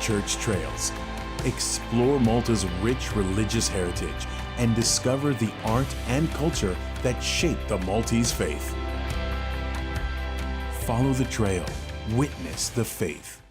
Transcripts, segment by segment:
church trails. Explore Malta's rich religious heritage and discover the art and culture that shape the Maltese faith. Follow the trail, witness the faith.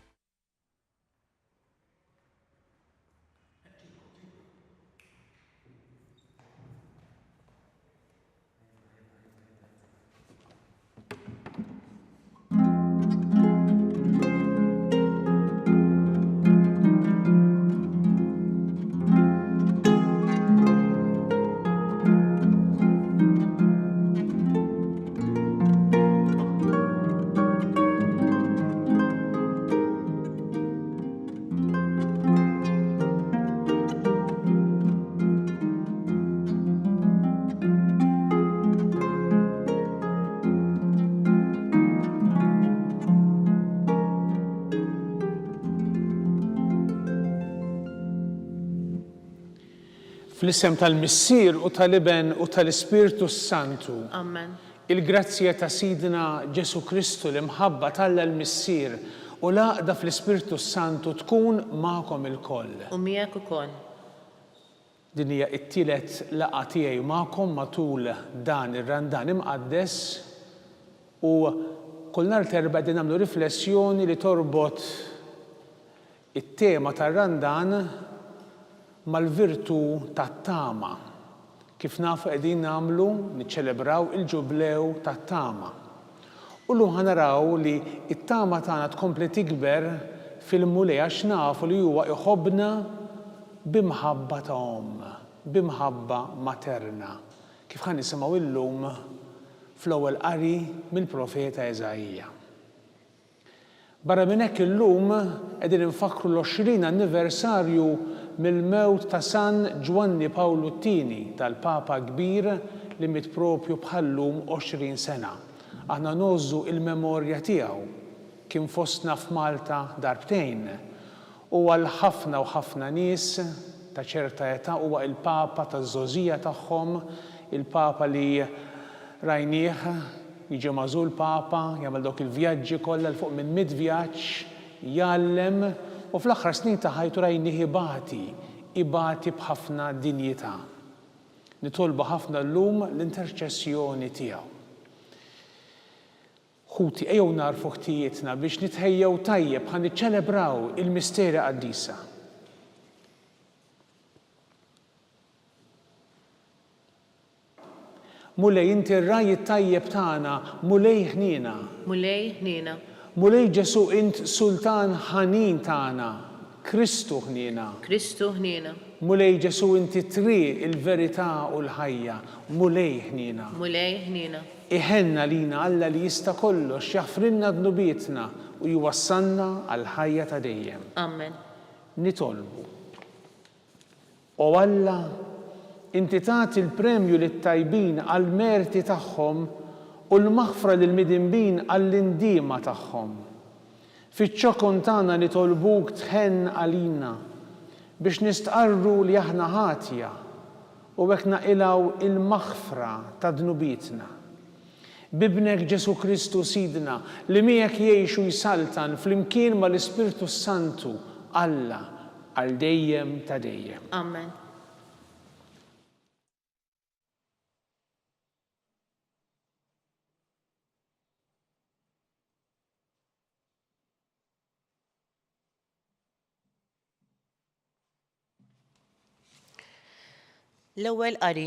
Fl-isem tal-Missier u tal-Iben u tal-Ispirtu Santu. Amen. Il-grazzja ta' Sidna Ġesu Kristu l-imħabba tal-Missier u l-għaqda fl-Ispirtu Santu tkun magħkom il-koll. U miegħek ukoll. Din hija t-tielet laqgħa tiegħi magħkom matul dan ir-Randan imqaddes u kull nhar terba' qegħdin nagħmlu riflessjoni li torbot it-tema tar-Randan mal-virtu tat-tama. Kif nafu qegħdin nagħmlu niċċelebraw il-ġublew tat-tama. U llum ħanaraw li t-tama tagħna tkompli tikber fil-mulej għax nafu li huwa iħobbna b'imħabba ta' b'imħabba materna. Kif ħan nisimgħu illum fl-ewwel qari mill-profeta Eżajija. Barra minn hekk illum qegħdin infakru l-20 anniversarju mill-mewt ta' San Giovanni Paolo II tal-Papa Kbir li miet propju bħallum 20 sena. Aħna nozzu il-memorja tiegħu kien fostna f'Malta darbtejn u għal ħafna u ħafna nies ta' ċerta età huwa il-Papa taż-żożija tagħhom, il-Papa li rajnieh jiġi magħżul Papa, jagħmel dawk il-vjaġġi kollha l fuq minn 100 vjaġġ, jgħallem u fl-aħħar snin ta' ħajtu rajnieh ibati b'ħafna dinjità. Nitolbu ħafna llum l-interċessjoni tiegħu. Ħuti ejjew narfu ħtijietna biex nitħejjew tajjeb ħan niċċelebraw il-misteri qaddisa. Mulej inti r-raj tajjeb tagħna, mulej ħnina. Mulej ħnina. Mulej Ġesu int Sultan ħanin tagħna, Kristu ħnina. Kristu ħnina. Mulej Ġesu inti triq il-verità u l-ħajja, mulej ħnina. Mulej ħnina. Iħenna lina Alla li jista' kollox jaħfrilna dnubietna u jwassalna għal ħajja ta' dejjem. Amen. Nitolbu. O Alla, inti tagħti l-premju lit-tajbin għall-merti tagħhom u l-maħfra lill-midinbin għall-indiema tagħhom. Fiċ-ċokon tagħna nitolbuk tħenn għalina biex nistqarru li aħna ħatja u hekk naqilgħu il-maħfra ta' dnubietna. Bibnek Ġesu Kristu Sidna li miegħek jgħixu jsaltan flimkien mal-Ispirtu Santu Alla għal dejjem ta' dejjem. Amen. L-ewwel qari.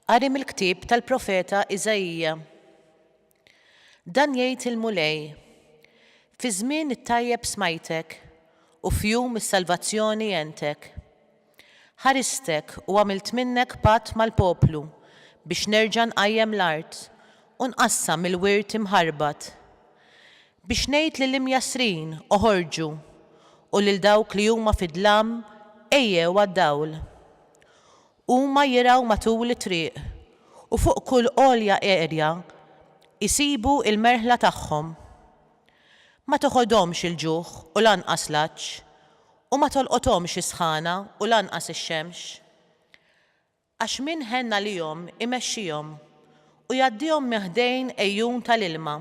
Qari mill-ktieb tal-profeta Iżajija. Dan jgħid il-mulej: fi żmien it-tajjeb smajtek u f'jum is-salvazzjoni jentek. Ħaristek u għamilt minnek patt mal-poplu biex nerġa' nqajjem l-art u nqassam il-wirt imħarbat. Biex ngħid lill-imjasrin oħorġu u lil dawk li huma fid-dlam ejjew għad-dawl. Huma jiraw matul it-triq u fuq kull għolja erja isibu il-merħla tagħhom. Ma toħodhomx il-ġuħ u lanqas l-aċċ u ma tolqothomx is-sħana u lanqas ix-xemx. Għax min ħenna lihom imexxihom u jgħaddihom meħdejn ejjun tal-ilma.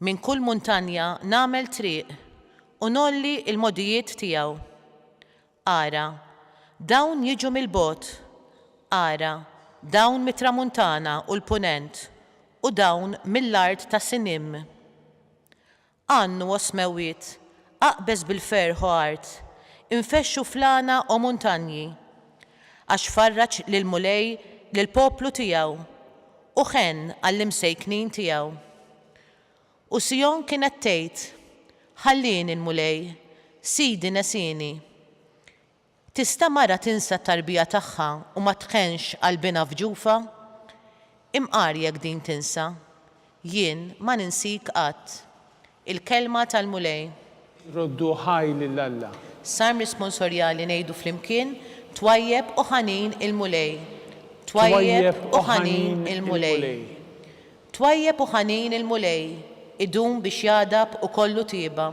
Min kull muntanja nagħmel triq u nolli l-modijiet tiegħu. Ara, dawn jiġu mill-bogħod. Ara, dawn mit-tramuntana u l-punent u dawn mill-art ta' Sinim. Għannu osmewiet, aqbeż bil-ferħu art, infexxu flana u muntanji, għax farraċ lil-mulej lill-poplu tiegħu u ħen għall-imsejknin tiegħu. U Sion kienet tgħid, ħallini l-mulej, sidi nesini. Tista' mara tinsa t-tarbija tagħha u ma tħenx qalbina fġufa? Imqarjek din tinsa, jien ma ninsik qatt. Il-kelma tal-mulej. Roddu ħaj lill-Alla. Sarm responsorjali ngħidu flimkien twajjeb u ħanin il-mulej. Twajjeb u ħanin il-mulej. Twajjeb u ħanin il-mulej, idum biex jadab u kollu tieba.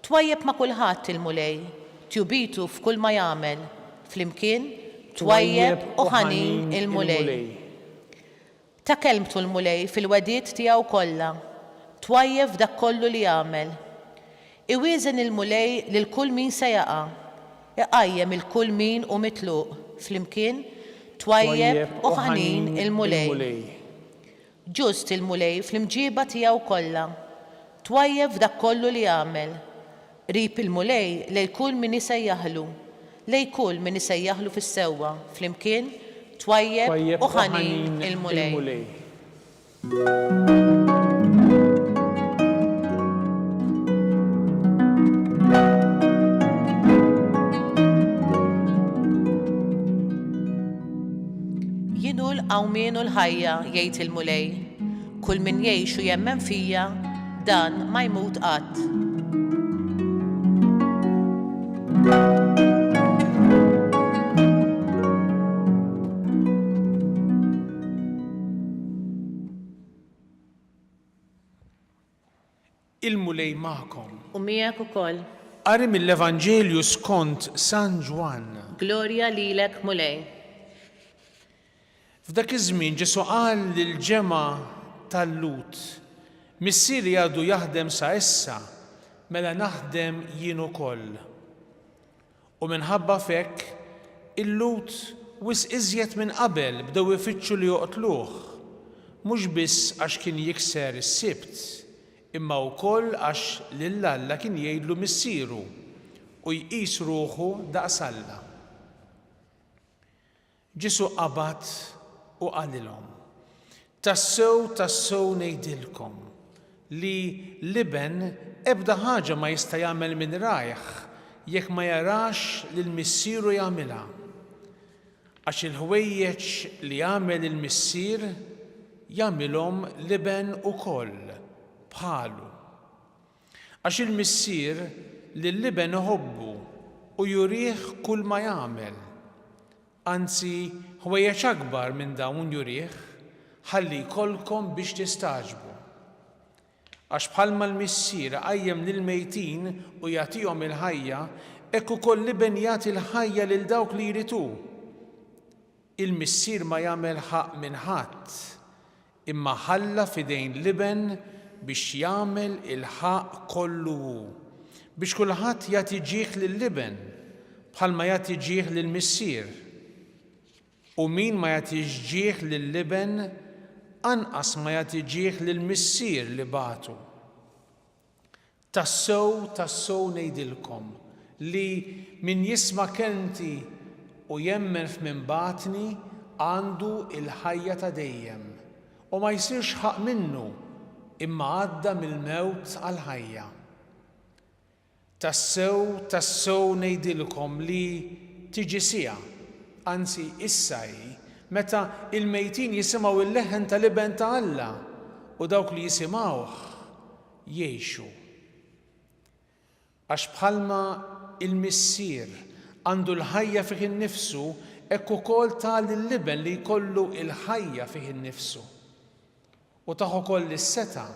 Twajjeb ma' kulħadd il-mulej, tjubitu f'kull ma jagħmel. Flimkien twajjeb u ħanin il-mulej. Ta' kelmtu l-mulej fil-wediet tiegħu kollha. Twajjeb dak kollu li jagħmel. Iwieżen il-mulej lil kull min se jaqa'. Iqajjem il-kull min u mitluq. Flimkien twajjeb u ħanin il-mulej. Ġust il-mulej fl-imġiba tiegħu kollha. Twajjeb dak kollu li jagħmel. Rib il-mulej lejn kull min isejjaħlu. Lejn kull min isejjaħlu fis-sewwa. Flimkien twajjeb u ħanin il-mulej. Għawmien u l-ħajja jgħid il-mulej, kull min jgħix u jemmen fija, dan ma jmut qatt. Il-mulej magħkom. U miegħek ukoll. Qari mill-Evanġelju skont San Ġwan. Glorja lilek mulej. F'dak iż-żmien Ġesu qal lill-ġemgħa tal-Lut, missieri għadu jaħdem sa issa, mela naħdem jien ukoll. U minħabba f'hekk il-Lut wisq iżjed minn qabel bdew ifittxu li joqtluh, mhux biss għax kien jikser is-sibt, imma wkoll għax lill-Alla kien jgħidlu missieru u jqis ruħu daqs Alla. Ġesu qabad u qalilhom, tassew ngħidilkom li l-iben ebda ħaġa ma jista' jagħmel minn rajħ jekk ma jarax lill-missieru jagħmilha. Għax il-ħwejjeġ li jagħmel il-missier jagħmilhom l-iben ukoll bħalu. Għax il-missier lill-iben iħobbu u jurih kull ma jagħmel. Anzi, ħwejjeġ akbar minn dawn jurih, ħalli jkollkom biex tistaġbu. Għax bħalma l-missier qajjem lill-mejtin u jagħtihom il-ħajja, hekk ukoll l-iben jagħti l-ħajja lil dawk li jritu. Il-missier ma jagħmel ħaq minn ħadd, imma ħalla f'idejn l-iben biex jagħmel il-ħaq kollu hu, biex kulħadd jagħti ġieħ lill-iben bħalma jagħti ġieħ lill-missier. U min ma jagħtix ġieħ lill-iben, anqas ma jagħti ġieħ lill-missier li bagħtu. Tassew ngħidilkom li min jisma' kelmti u jemmen f'min batni għandu il-ħajja ta' dejjem u ma jsirx ħaq minnu imma għadda mill-mewt għall-ħajja. Tassew ngħidilkom li tiġi siegħa, anzi issa hi, meta il-mejtin jisimgħu il-leħen tal-iben ta' Alla u dawk li jisimgħuh jgħixu. Għax bħalma il-missier għandu l-ħajja fih innifsu, hekk ukoll ta' lill-iben li jkollu l-ħajja fih innifsu. U tagħ ukoll is-seta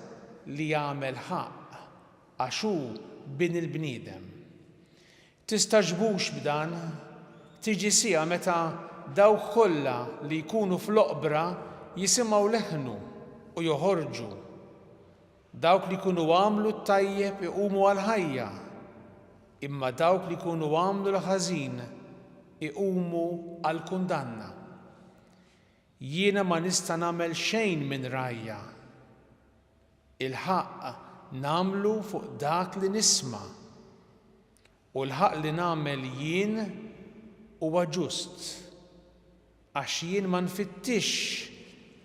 li jagħmel ħaq għax hu bin il-bniedem. Tistaġbux b'dan, tiġi siegħa meta dawk kollha li jkunu fl-oqbra jisimgħu leħnu u joħorġu. Dawk li jkunu għamlu t-tajjeb iqumu għall-ħajja imma dawk li jkunu għamlu l-ħażin iqumu għal kundanna. Jiena ma nista' nagħmel xejn minn rajja. Il-ħaqq nagħmlu fuq dak li nisma' u l-ħaqq li nagħmel jien huwa ġust għax jien ma nfittix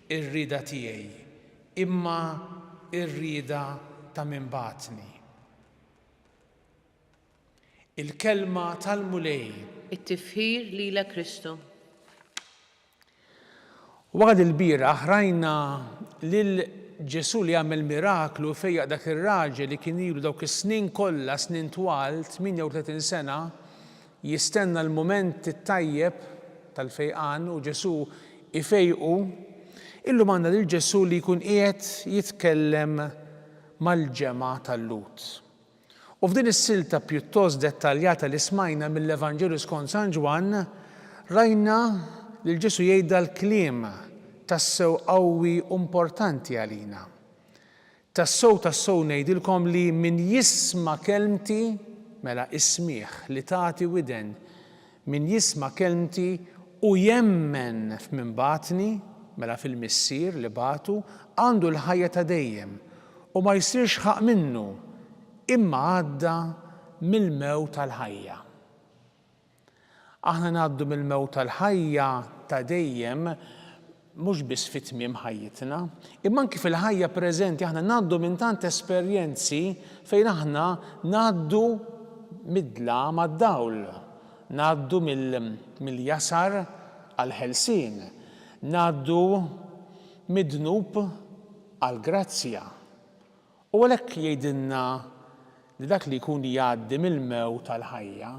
ir-rieda tiegħi imma ir-rieda ta' min bagħtni. Il-kelma tal-mulej. It-tifħir lila Kristu. Waqt il-bieraħ rajna lil Ġesu li għamel miraklu fejjaq dak ir-raġel li kien ilu dawk is-snin kollha, snin twal, 38 sena, jistenna l-mument it-tajjeb tal-fejqan u Ġesu ifejqu. Illum għandna lil Ġesu li jkun qiegħed jitkellem mal-ġema tal-Lut. U f'din is-silta pjuttost dettaljata li smajna mill-Evanġelu skont San Ġwan, rajna lil Ġesu jgħidha l-kliem tassew qawwi importanti għalina. Tassew ngħidilkom li min jisma' kelmti, mela ismih li tagħti widen, min jisma' kelmti u jemmen f'min bagħtni, mela fil-missier li bagħtu, għandu l-ħajja ta' dejjem u ma jsirx ħaq minnu imma għadda mill-mewt tal-ħajja. Aħna ngħaddu mill-mewt tal-ħajja ta' dejjem mhux biss fit-tmiem ħajjitna, imma anke fil-ħajja preżenti aħna ngħaddu minn tant esperjenzi fejn aħna ngħaddu midla mad-dawl, ngħaddu mill-jasar għall-ħelsien, ngħaddu mid-dnub għall-grazzja. U għalhekk jgħidilna li dak li jkun jgħaddi mill-mewt tal-ħajja,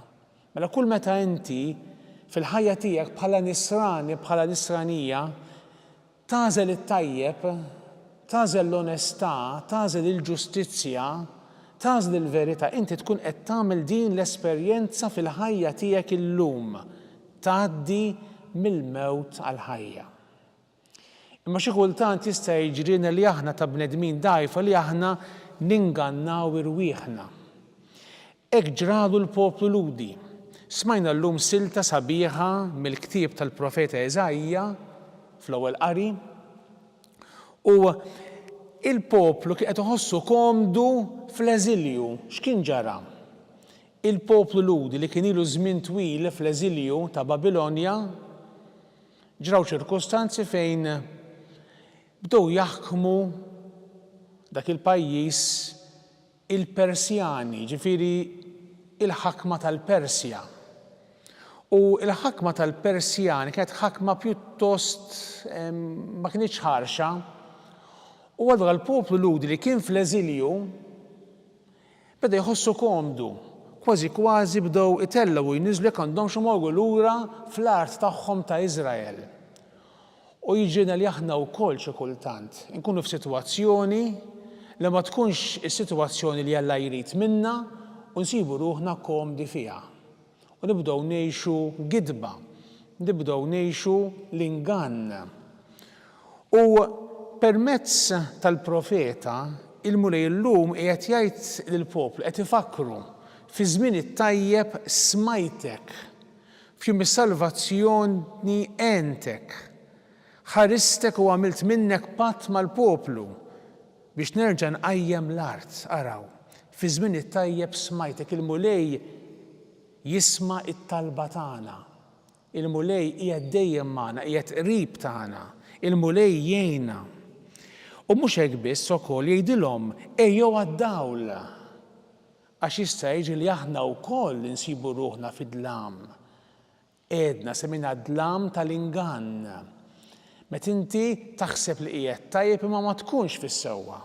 mela kull meta inti fil-ħajja tiegħek bħala nisrani, bħala nisranija, tażel it-tajjeb, tażel l-onestà, tażel il-ġustizzja, tażel il-verità, inti tkun qed tagħmel din l-esperjenza fil-ħajja tiegħek illum, tgħaddi mill-mewt għall-ħajja. Imma xi kultant jista' jiġrina li aħna ta' bnedmin dgħajfa li aħna ningannaw irwieħna. Hekk ġralu l-poplu ludi. Smajna llum silta sabiħa mill-ktieb tal-profeta Eżajja fl-ewwel qari u il-poplu kien qed iħossu komdu fl-eżilju. X'kien ġara? Il-poplu ludi li kien ilu żmien twil fl-eżilju ta' Babilonja ġraw ċirkostanzi fejn bdew jaħkmu dak il-pajjiż il-Persjani, ġifieri il-ħakma tal-Persja. U l-ħakma tal-Persjani kienet ħakma pjuttost ma kienx ħarxa u għadha l-poplu ludi li kien fl-eżilju beda jħossu komdu, kważi bdew itellgħu u jniżlu jekk għandhomx imorru lura fl-art tagħhom ta' Iżrael. U jiġrina li aħna wkoll xi kultant inkunu f'sitwazzjoni li ma tkunx is-sitwazzjoni li Alla jrid minna u nsibu ruħna komdi fiha. U nibdew ngħixu gidba, nibdew ngħixu l-ingann. U permezz tal-profeta il-mulej llum qiegħed jgħid lill-poplu qed ifakru fi żmien it-tajjeb smajtek, f'jum is-salvazzjoni għentek, ħaristek u għamilt minnek patt mal-poplu biex nerġa' nqajjem l-art. Araw, fi żmien it-tajjeb smajtek, il-mulej jisma' it-talba tagħna. Il-mulej qiegħed dejjem magħna, qiegħed qrib tagħna. Il-mulej jgħinna. U mhux hekk biss ukoll jgħidilhom ejjew għad-dawl għax jista' jiġi li aħna wkoll insibu ruħna fid-dlam. Qiegħdna semmejna dlam tal-ingann. Meta inti taħseb li qiegħed tajjeb imma ma tkunx fis-sewwa.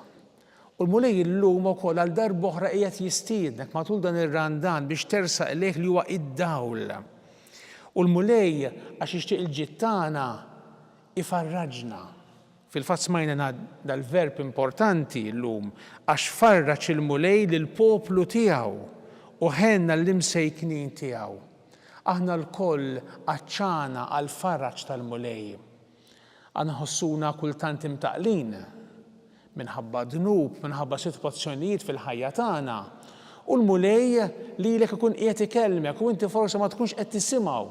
U l-mulej illum ukoll għal darba oħra qiegħed jistiednek matul dan ir-randan biex tersaq lejh li huwa id-dawl. U l-mulej għax jixtieq il-ġid tagħna ifarraġna. Fil-fatt smajna dal-verb importanti llum għax farraġ il-mulej lill-poplu tiegħu u ħenna l-imsejknin tiegħu. Aħna l-koll aċċana għal farraġ tal-mulej. Aħna ħossuna kultant imtaqlin minħabba dnub, minħabba sitwazzjonijiet fil-ħajja tagħna. U l-mulej li l-ek ikun qiegħed ikellmek u inti forsi ma tkunx qed tisimgħu.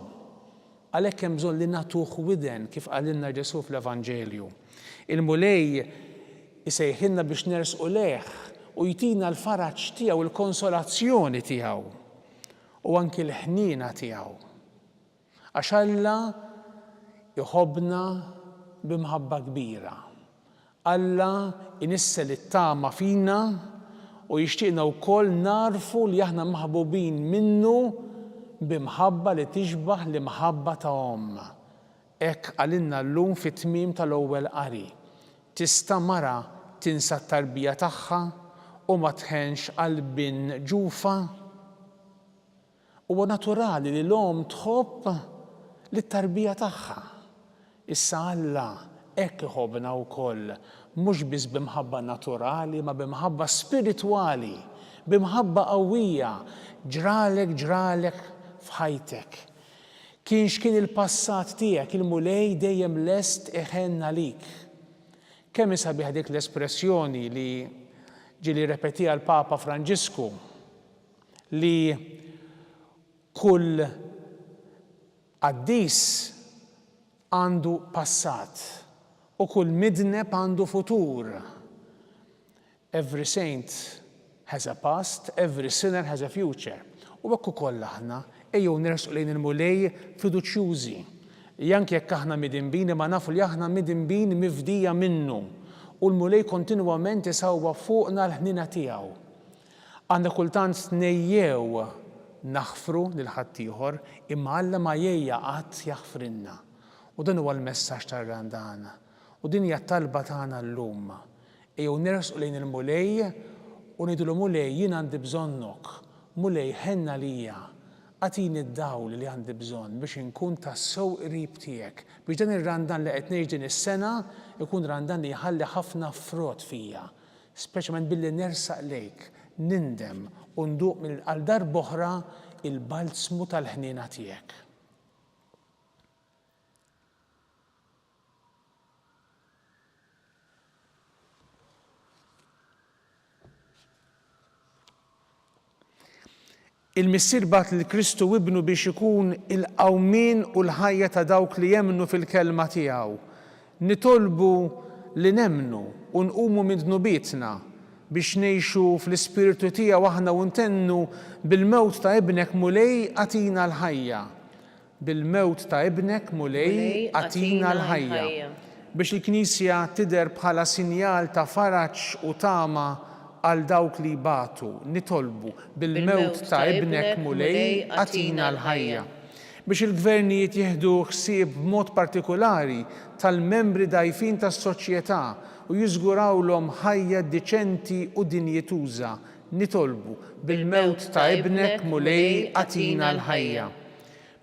Għalhekk hemm bżonn li nagħtuh widen kif qalilna Ġesu fl-Evanġelju. Il-mulej isejħilna biex nersqu lejh u jtina l-faraġġ tiegħu, il-konsolazzjoni tiegħu u anki l-ħniena tiegħu. Għax Alla jħobbna b'imħabba kbira. Alla inissel it-tama fina u jixtieqna wkoll narfu li aħna maħbubin minnu b'imħabba li tixbaħ l-imħabba ta' Omm. Hekk qalilna llum fit-tmiem tal-ewwel qari. Tista' mara tinsa t-tarbija tagħha u ma tħenx qalbin ġufa. Huwa naturali li l-omm tħobb lit-tarbija tagħha. Issa Alla hekk iħobbna wkoll, mhux biss b'imħabba naturali, ma b'imħabba spiritwali, b'imħabba qawwija, ġralek f'ħajtek. X'kien il-passat tiegħek, il-mulej dejjem lest iħenna lik. Kemm isabiħ dik l-espressjoni li ġieli repetija l-Papa Franġisku li kull qaddis għandu passat u kull midneb għandu futur. Every saint has a past, every sinner has a future. U hekk ukoll aħna ejjew nersqu lejn il-mulej fiduċjużi. Janki jekk aħna midinbin ma nafu li aħna midinbin mifdija minnu u l-mulej kontinwament isawwa fuqna l-ħnina tiegħu. Għandna kultant nejjew naħfru lil ħaddieħor imma Alla ma jgħajja qatt jaħfrinna. U dan huwa l-messaġġ tar-Randan. U din hija t-talba tagħna llum. Ejjew nersqu lejn il-mulej u ngħidulu mulej jien għandi bżonnok. Mulej ħenna lija. Għatini d-dawl li għandi bżonn biex inkun tassew qrib tiegħek. Biex dan ir-Randan li qed ngħix din is-sena ikun Randan li jħalli ħafna frott fija. Speċjalment billi nersaq lejk, nindem u nduq għal darb'oħra il-balzmu tal-ħniena tiegħek. Il-Missier bat li Kristu ibnu biex ikun il-qawmin u l-ħajja ta' dawk li jemnu fil-kelma tiegħu. Nitolbu li nemnu u nqumu minn dnubietna biex ngħixu fl-ispiritu tiegħu aħna u ntennu bil-mewt ta' ibnek mulej għatina l-ħajja. Bil-mewt ta' ibnek mulej għatina l-ħajja. Biex il-Knisja tidher bħala sinjal ta' faraġġ u tama għal dawk li batu, nitolbu bil-mewt ta' ibnek mulej għatina l-ħajja. Biex il-gvernijiet jieħdu ħsieb b'mod partikolari tal-membri dgħajfin tas-soċjetà u jiżgurawlhom ħajja diċenti u dinjetuża, nitolbu bil-mewt ta' ibnek mulej għatina l-ħajja.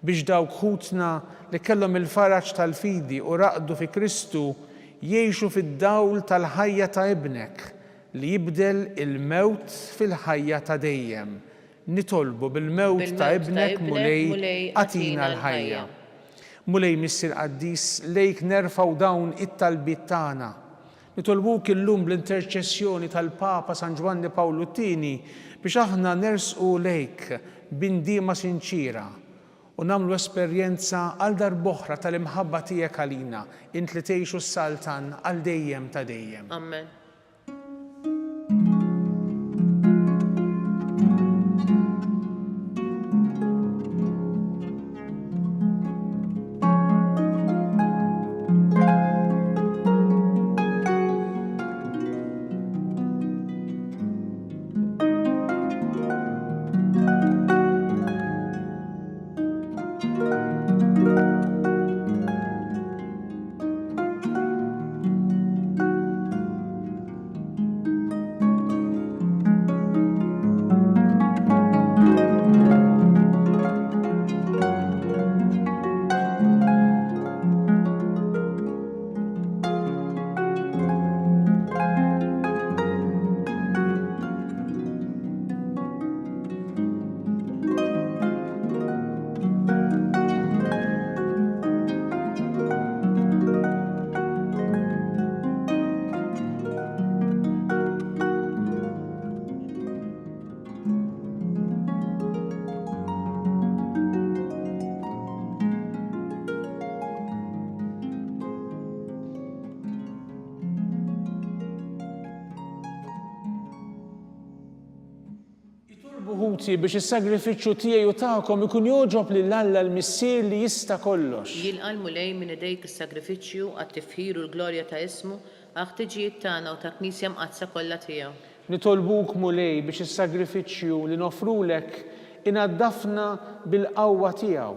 Biex dawk ħutna li kellhom il-faraġġ tal-fidi u raqdu fi Kristu jgħixu fid-dawl tal-ħajja ta' ibnek li jibdel il-mewt fil-ħajja ta' dejjem. Nitolbu bil-mewt ta' ibnek mulej għatina l-ħajja. Mulej Missier Qaddis lejk nerfaw dawn it-talbiet tagħna. Nitolbuk illum bl-interċessjoni tal-Papa San Giovanni Pawlu II biex aħna nersqu lejk b'indiema sinċira u nagħmlu esperjenza għal darb'oħra tal-imħabba tiegħek għalina int li tgħixu s-saltan għal dejjem ta' dejjem. Amen. ħuti biex is-sagrifiċċju tiegħi u tagħkom ikun jogħġob lill-Alla l-Missier li jista' kollox. Jilqa' l-mulej minn idejk is-sagrifiċċju għat-tifħir u l-glorja ta' ismu għal-ħtiġijiet tagħna u ta' Knisja mqazza kollha tiegħu. Nitolbuk mulej biex is-sagrifiċċju li nofrulek inaddafna bil-qawwa tiegħu,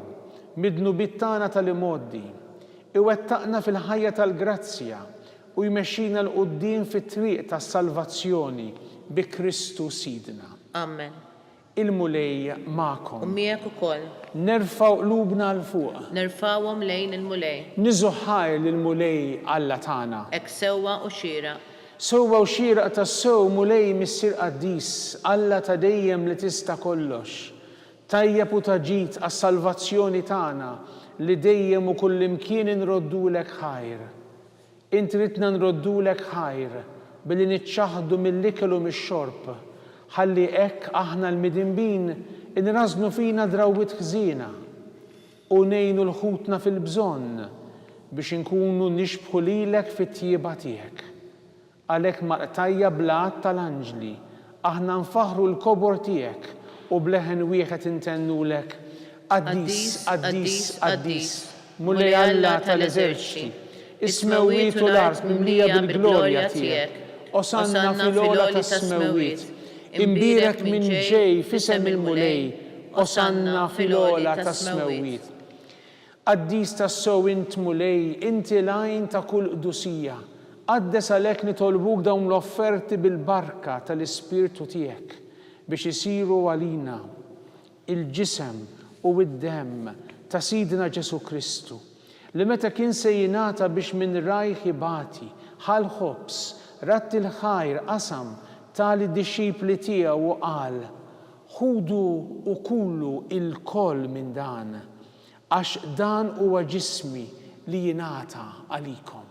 mid-dnubiet tagħna tal-imoddi, iwettaqna fil-ħajja tal-grazzja u jmexxina l-qudiem fit-triq tas-salvazzjoni bi Kristu Sidna. Amen. Il-mulej U magħkom. miegħek ukoll. Nerfgħu qlubna l fuq. Nerfawhom lejn il-mulej. Niżu ħajr lill-mulej Alla tagħna. Hekk sewwa u xieraq. Sewwa u xieraq tas-sew mulej missier qaddis, Alla ta' dejjem li tista' kollox. Tajjeb u taġid għas-salvazzjoni tagħna li dejjem u kullimkien inroddulek ħajr. Int ridna nroddulek ħajr billi niċċaħdu mill-ikel u mix-xorb, ħalli hekk aħna l-midinbin inrażnu fina drawwiet ħżiena u ngħinu l-ħutna fil-bżonn biex inkunu nixbħu lilek fit-tjieba tiegħek. Għalhekk maqtajja blat tal-anġli, aħna nfaħru l-kobor tiegħek u bleħen wieħed intennulek Qaddis, qaddis, qaddis, mulej Alla tal-eżerċiti, is-smewwiet u l-art mimlija bil-glorja tiegħek. Osanna fil-ola tas-smewwiet, imbirek minn ġej fisem il-mulej, osanna fil-ola tas-smewwiet. Qaddis tas-sew int mulej, inti l-għajn ta' kull qdusija. Qaddes għalhekk nitolbuk dawn l-offerti bil-barka tal-Ispirtu tiegħek biex isiru għalina il-ġisem u id-demm ta' Sidna Ġesu Kristu, li meta kien se jingħata biex minn rajħ ibati ħal ħobs ratti l-ħajr qasam tal-dixxipli tiegħu u qal: ħudu u kullu il-koll minn dan, għax dan huwa ġismi li jingħata għalikom.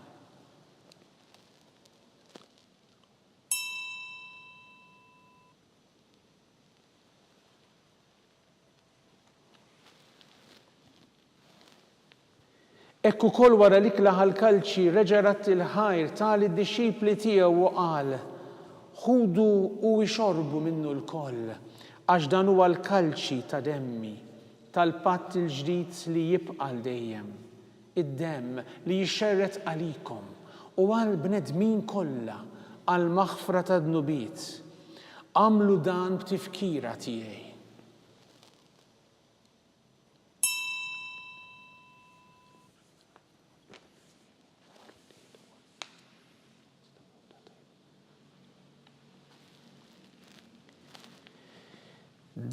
Ekku kol wara l-ikla ħal-kalċi reġa' ratti l-ħajr tal-dixxipli tiegħu u qal: ħudu u ixorbu minnu l-koll, għax dan huwa l-kalċi ta' demmi tal-patt il-ġdid li jibqa' dejjem, id-demm li jixxerret għalikom u għall-bnedmin kollha għall-maħfra ta' dnubiet. Għamlu dan b'tifkira tiegħi.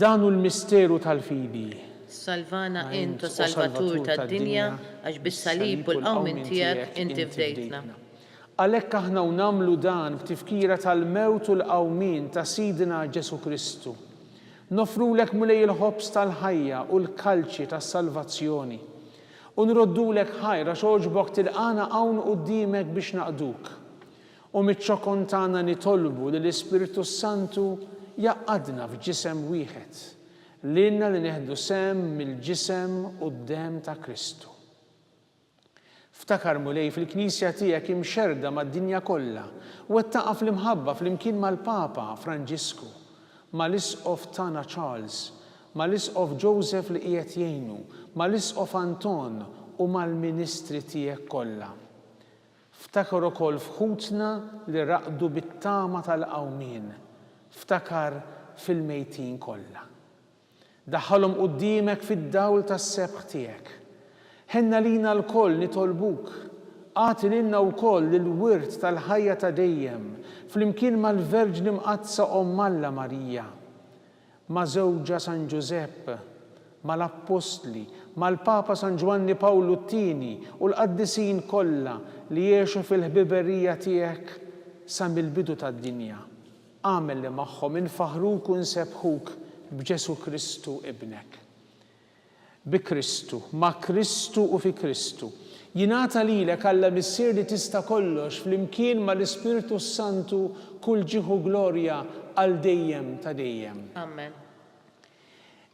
Dan hu l-misteru tal-fidi. Salvana intu salvatur tad-dinja għax bis-salib u l-qawmin tiegħek inti fdejtna. Għalhekk aħna nagħmlu dan b'tifkira tal-mewt u l-qawmin ta' Sidna Ġesu Kristu. Nofrulek mulej il-ħobs tal-ħajja u l-kalċi tas-salvazzjoni. U nroddulek ħajra xogħġbok tilqana hawn quddiemek biex naqduk. U miċ-ċokon tagħna nitolbu li l-Ispiritu Santu jaqqadna f'ġisem wieħed, lilna li neħdu sem mill-ġisem u d-demm ta' Kristu. Ftakar mulej fil-Knisja tiegħek imxerda mad-dinja kollha u wettaqa' fl-imħabba flimkien mal-Papa Franġisku, mal-Isqof tagħna Charles, mal-Isqof Joseph li qiegħed jgħinu, mal-Isqof Anton u mal-Ministri tiegħek kollha. Ftakar ukoll f'ħutna li raqdu bit-tama tal-qawmien. Ftakar fil-mejtin kollha. Daħħalhom quddiemek fid-dawl tas-sebħ tiegħek. Ħenna lina l-koll nitolbuk, għati lilna wkoll il-wirt tal-ħajja ta' dejjem flimkien mal-Verġni Mqazza Alla Marija, ma' żewġa San Giuseppe, mal-Apostli, mal-Papa San Giovanni Pawlu II u l-qaddisin kollha li jgħixu fil-ħbiberija tiegħek sa mill-bidu tad-dinja. Għamel li magħhom infaħruk u nsebħuk b'Ġesu Kristu ibnek. Bi Kristu, ma' Kristu u fi Kristu. Jingħata lilek Alla missier li tista' kollox flimkien mal-Ispiritu Santu kull ġieħu glorja għal dejjem ta' dejjem. Amen.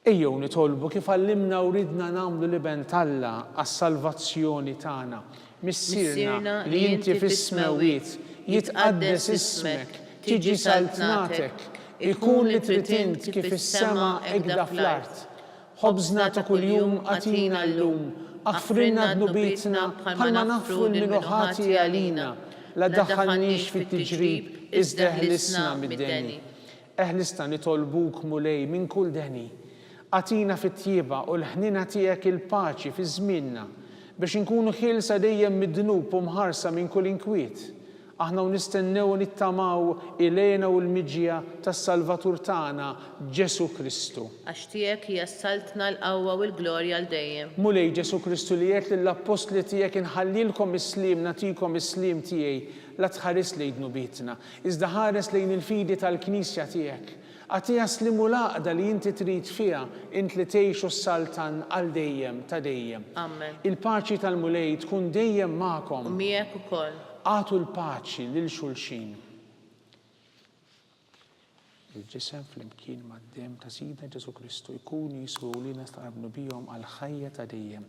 Ejjew nitolbu kif għallimna u ridna nagħmlu liben Alla għas-salvazzjoni tagħna. Missierna li inti fis-smewwiet, jitqaddes ismek, tiġi saltnatek, ikun li trid int kif is-sema hekk fl-art. Ħobżna ta' kuljum għatina llum, aħfrilna dnubietna bħalma naħfru l-minu ħati għalina, la daħħalniex fit-tiġrib, iżda eħlisna mid-deni. Eħlisna nitolbuk mulej minn kull deni. Għatina fit-tjieba u l-ħnina tiegħek il-paċi fi żmienna biex inkunu ħielsa dejjem mid-dnub u mħarsa minn kull inkwiet. Aħna nistennew u nittamaw ilejna u l-miġja tas-Salvatur tagħna Ġesu Kristu. Għax tiegħek hija saltna l-qawwa u l-glorja l dejjem. Mulej Ġesu Kristu li jgħid lill-Apostli tiegħek inħallilkom is-slim nagħtikom is-slim tiegħi la tħares lejn dnubietna, iżda ħares lejn il-fidi tal-Knisja tiegħek. Għatija slim u laqda li inti trid fiha int li tgħixu s-saltan għal dejjem ta' dejjem. Amen. Il-paċi tal-mulej tkun dejjem magħkom. U miegħek ukoll. Għatu l-paċi lil xulxin. Il-ġisem fl-imkien mad-dem ta' Sidna Ġesu Kristu jkunu jiswu li nistaqblu bihom għal ħajja ta' dejjem.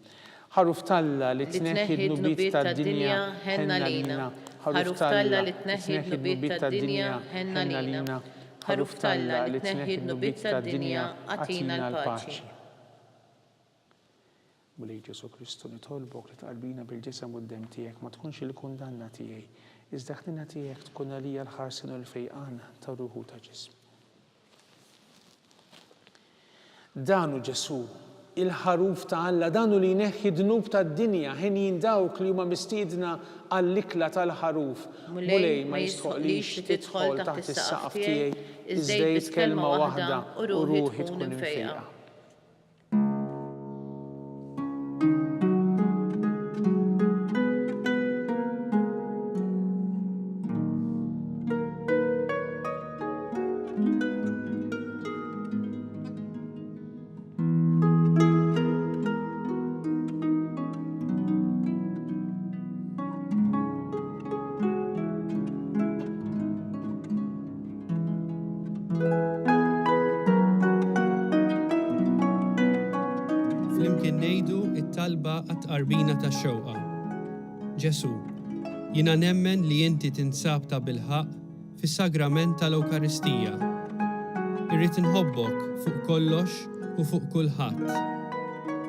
Ħaruf Talla li tneħħi d-nubiet tad-dinja ħenna lina. Ħaruf Talla li tneħħi d-nubiet tad-dinja ħenna lina. Ħaruf Talla li tneħħi d-nubiet tad-dinja għatina l-paċi. Mulej Ġesu Kristu nitolbok li tqarbina bil-ġisem u d-dem tiegħek ma tkunx il-kundanna tiegħi, iżda ħnina tiegħek tkun għalija l-ħarsin u l-fejqan ta' ruħu ta' ġism. Danu Ġesu, il-ħaruf ta' Alla, danu li jneħħi dnub tad-dinja ħin dawk li huma mistiedna għall-ikla tal-ħaruf. Mulej ma jistħoqlix tidħol taħt is-saqaf tiegħi, iżda jgħid kelma waħda u ruħi tkun imfejqa. Talba għat-qarbina tax-xewqa. Ġesu, jiena nemmen li inti tinsab ta' bilħaq fis-sagrament tal-Ewkaristija. Irrid inħobbok fuq kollox u fuq kulħadd.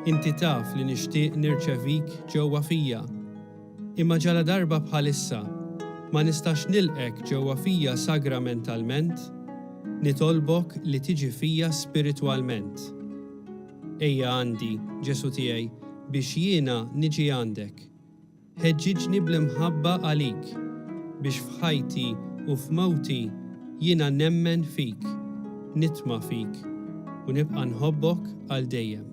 Inti taf li nixtieq nirċevik ġewwa fija. Imma ġala darba bħalissa ma nistax nilqek ġewwa fija sagramentalment, nitolbok li tiġi fija spiritwalment. Ejja għandi, Ġesu tiegħi, biex jiena niġi għandek. Ħeġġiġni bl-imħabba għalik, biex f'ħajti u f'mawti jiena nemmen fik, nitma fik, u nibqa' nħobbok għal dejjem.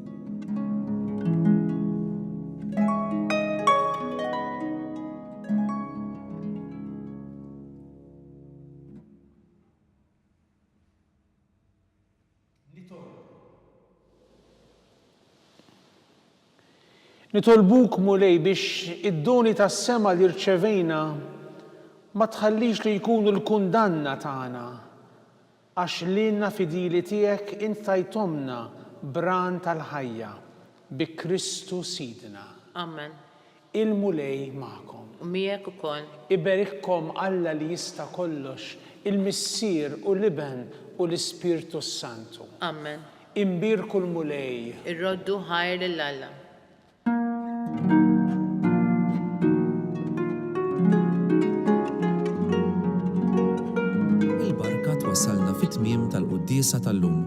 Nitolbuk mulej biex id-doni tas-sema li rċevejna ma tħallix li jkunu l-kundanna tagħna għax lilna fidili tiegħek int tajtomna bran tal-ħajja bi Kristu Sidna. Amen. Il-mulej magħkom. U miegħek ukoll. Iberikkom Alla li jista' kollox, il-Missier u l-Iben u l-Ispirtu Santu. Amen. Imbirku l-mulej. Irroddu ħajr lill-Alla. Il-barka twassalna fit-tmiem tal-quddiesa tal-lum.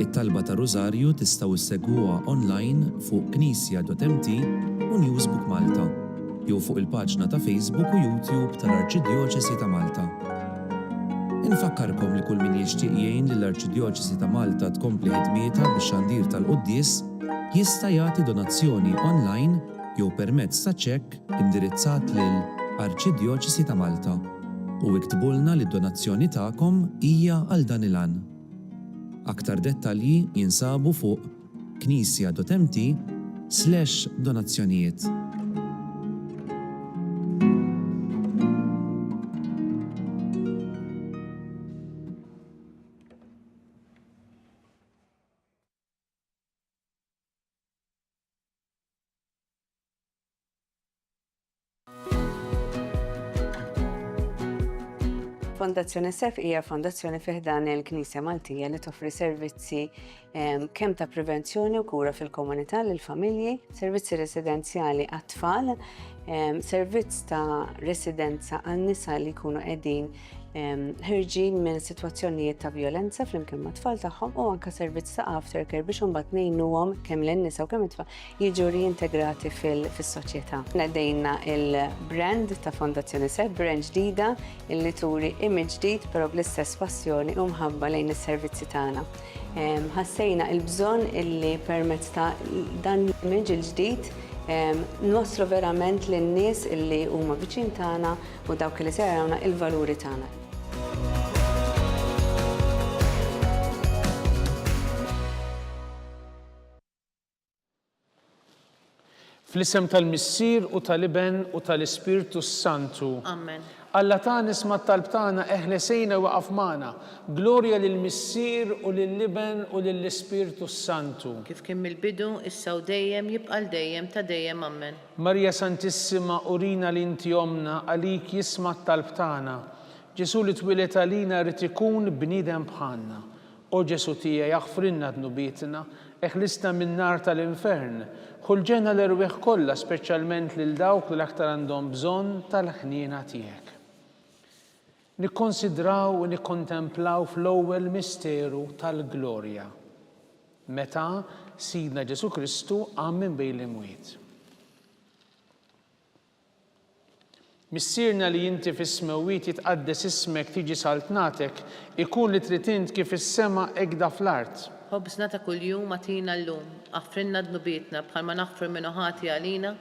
It-talba ta' Rużarju tistgħu issegwuha online fuq knisja.mt u Newsbook Malta, jew fuq il-paġna ta' Facebook u YouTube tal-Arċidjoċesi ta' Malta. Infakkarkom li kull min jixtieq jgħin lill-Arċidjoċesi ta' Malta tkompli ħidmietha bix-xandir tal-quddies jista' jagħti donazzjoni online jew permezz ta' ċekk indirizzat lil Arċidjoċesi ta' Malta u iktbulna li d-donazzjoni tagħkom hija għal dan il-għan. Aktar dettalji jinsabu fuq knisja.mt/donazzjonijiet. Fondazzjoni SEF hija fondazzjoni fih dan il-Knisja Maltija li toffri servizzi kemm ta' prevenzjoni u kura fil-komunità lill-familji, servizzi residenzjali għat-tfal, servizz ta' residenza għan-nisa li jkunu qegħdin ħirġin minn sitwazzjonijiet ta' violenza flimkien ma' tfal tagħhom u anke servizz ta' aftercare biex imbagħad ngħinuhom kemm lin-nisa u kemm it-tfal jiġu reintegrati fis-soċjetà. Nedejna il-brand ta' Fondazzjoni SEF, brand ġdida illi turi image ġdid però bl-istess passjoni u mħabba lejn is-servizzi tagħna. Ħassejna l-bżonn illi permezz ta' dan l-image il-ġdid nwaslu verament lin-nies illi huma viċin tagħna u dawk li se jarawna il-valuri tagħna. Fl-isem tal-Missier u tal-Iben u tal-Ispirtu Santu. Amen. Alla ta' nisma' t-talb tagħna eħlesejna waqaf magħna. Glorja lill-Missier u lill-Iben u lill-Ispirtu Santu. Kif kien mill-bidu, issa u dejjem jibqa' dejjem ta' dejjem amen. Marja Santissima, urina li inti omna għalik jisma' t-talb tagħna. Ġesu li twilet għalina rid ikun bniedem bħalna. O Ġesu tiegħi jaħfrinna dnubietna, eħlisna min-nar tal-infern. Ħulġena l-irwieħ kollha speċjalment lil dawk li aktar għandhom bżonn tal-ħniena tiegħek. Nikkonsidraw u nikkontemplaw fl-ewwel misteru tal-glorja. Meta Sidna Ġesu Kristu qam minn bejn l-imwiet. Missierna li inti fis-smewwiet jitqaddes ismek tiġi saltnatek, ikun li trid int kif is-sema ekda fl-art. Ħobżna ta' kuljum atina llum, affrinna dnubietna bħalma naħfru minn ħati għalina,